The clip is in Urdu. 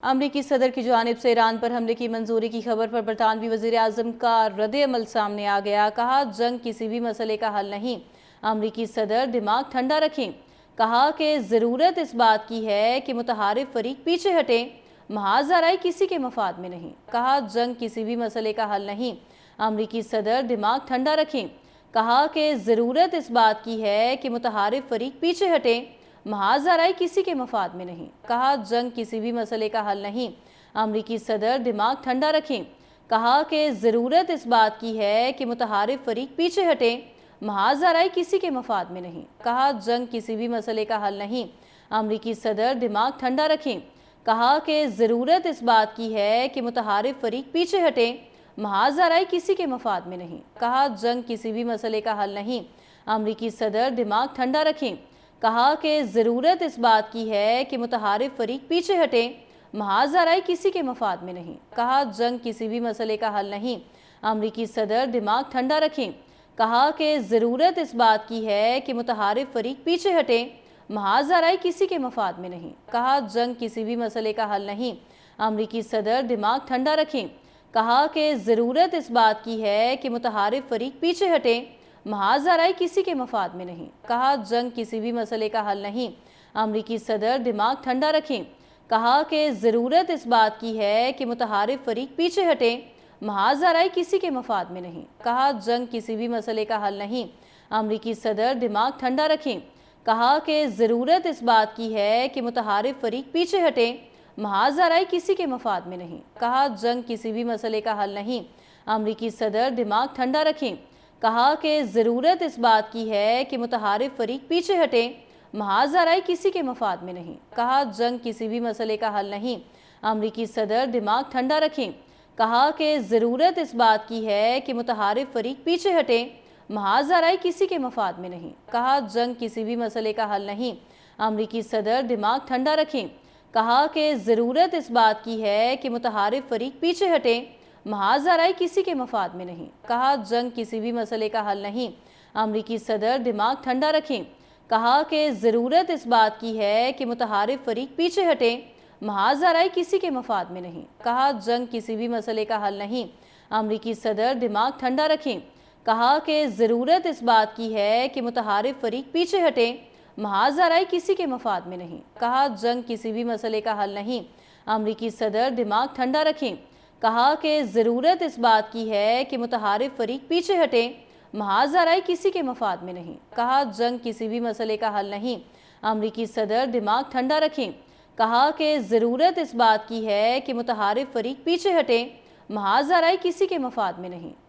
امریکی صدر کی جانب سے ایران پر حملے کی منظوری کی خبر پر برطانوی وزیر اعظم کا رد عمل سامنے آ گیا۔ کہا جنگ کسی بھی مسئلے کا حل نہیں، امریکی صدر دماغ ٹھنڈا رکھیں۔ کہا کہ ضرورت اس بات کی ہے کہ متحارب فریق پیچھے ہٹیں، محاذ آرائی کسی کے مفاد میں نہیں۔ کہا جنگ کسی بھی مسئلے کا حل نہیں، امریکی صدر دماغ ٹھنڈا رکھیں۔ کہا کہ ضرورت اس بات کی ہے کہ متحارب فریق پیچھے ہٹیں، محاذ آرائی کسی کے مفاد میں نہیں۔ کہا جنگ کسی بھی مسئلے کا حل نہیں، امریکی صدر دماغ ٹھنڈا رکھیں۔ کہا کہ ضرورت اس بات کی ہے کہ متحارب فریق پیچھے ہٹیں، محاذ آرائی کسی کے مفاد میں نہیں۔ کہا جنگ کسی بھی مسئلے کا حل نہیں، امریکی صدر دماغ ٹھنڈا رکھیں۔ کہا کہ ضرورت اس بات کی ہے کہ متحارب فریق پیچھے ہٹیں، محاذ آرائی کسی کے مفاد میں نہیں۔ کہا جنگ کسی بھی مسئلے کا حل نہیں، امریکی صدر دماغ ٹھنڈا رکھیں۔ کہا کہ ضرورت اس بات کی ہے کہ متحارب فریق پیچھے ہٹیں، محاذ آرائی کسی کے مفاد میں نہیں۔ کہا جنگ کسی بھی مسئلے کا حل نہیں، امریکی صدر دماغ ٹھنڈا رکھیں۔ کہا کہ ضرورت اس بات کی ہے کہ متحارب فریق پیچھے ہٹیں، محاذ آرائی کسی کے مفاد میں نہیں۔ کہا جنگ کسی بھی مسئلے کا حل نہیں، امریکی صدر دماغ ٹھنڈا رکھیں۔ کہا کہ ضرورت اس بات کی ہے کہ متحارب فریق پیچھے ہٹیں، محاذ آرائی کسی کے مفاد میں نہیں۔ کہا جنگ کسی بھی مسئلے کا حل نہیں، امریکی صدر دماغ ٹھنڈا رکھیں۔ کہا کہ ضرورت اس بات کی ہے کہ متحارب فریق پیچھے ہٹیں، محاذ آرائی کسی کے مفاد میں نہیں۔ کہا جنگ کسی بھی مسئلے کا حل نہیں، امریکی صدر دماغ ٹھنڈا رکھیں۔ کہا کہ ضرورت اس بات کی ہے کہ متحارب فریق پیچھے ہٹیں، محاذ آرائی کسی کے مفاد میں نہیں۔ کہا جنگ کسی بھی مسئلے کا حل نہیں، امریکی صدر دماغ ٹھنڈا رکھیں۔ کہا کہ ضرورت اس بات کی ہے کہ متحارب فریق پیچھے ہٹیں، محاذ آرائی کسی کے مفاد میں نہیں۔ کہا جنگ کسی بھی مسئلے کا حل نہیں، امریکی صدر دماغ ٹھنڈا رکھیں۔ کہا کہ ضرورت اس بات کی ہے کہ متحارب فریق پیچھے ہٹیں، محاذ آرائی کسی کے مفاد میں نہیں۔ کہا جنگ کسی بھی مسئلے کا حل نہیں، امریکی صدر دماغ ٹھنڈا رکھیں۔ کہا کہ ضرورت اس بات کی ہے کہ متحارب فریق پیچھے ہٹیں، محاذ آرائی کسی کے مفاد میں نہیں۔ کہا جنگ کسی بھی مسئلے کا حل نہیں، امریکی صدر دماغ ٹھنڈا رکھیں۔ کہا کہ ضرورت اس بات کی ہے کہ متحارب فریق پیچھے ہٹیں، محاذ آرائی کسی کے مفاد میں نہیں۔ کہا جنگ کسی بھی مسئلے کا حل نہیں، امریکی صدر دماغ ٹھنڈا رکھیں۔ کہا کہ ضرورت اس بات کی ہے کہ متحارب فریق پیچھے ہٹیں، محاذ آرائی کسی کے مفاد میں نہیں۔ کہا جنگ کسی بھی مسئلے کا حل نہیں، امریکی صدر دماغ ٹھنڈا رکھیں۔ کہا کہ ضرورت اس بات کی ہے کہ متحارب فریق پیچھے ہٹیں، محاذ آرائی کسی کے مفاد میں نہیں۔ کہا جنگ کسی بھی مسئلے کا حل نہیں، امریکی صدر دماغ ٹھنڈا رکھیں۔ کہا کہ ضرورت اس بات کی ہے کہ متحارب فریق پیچھے ہٹیں، محاذ آرائی کسی کے مفاد میں نہیں۔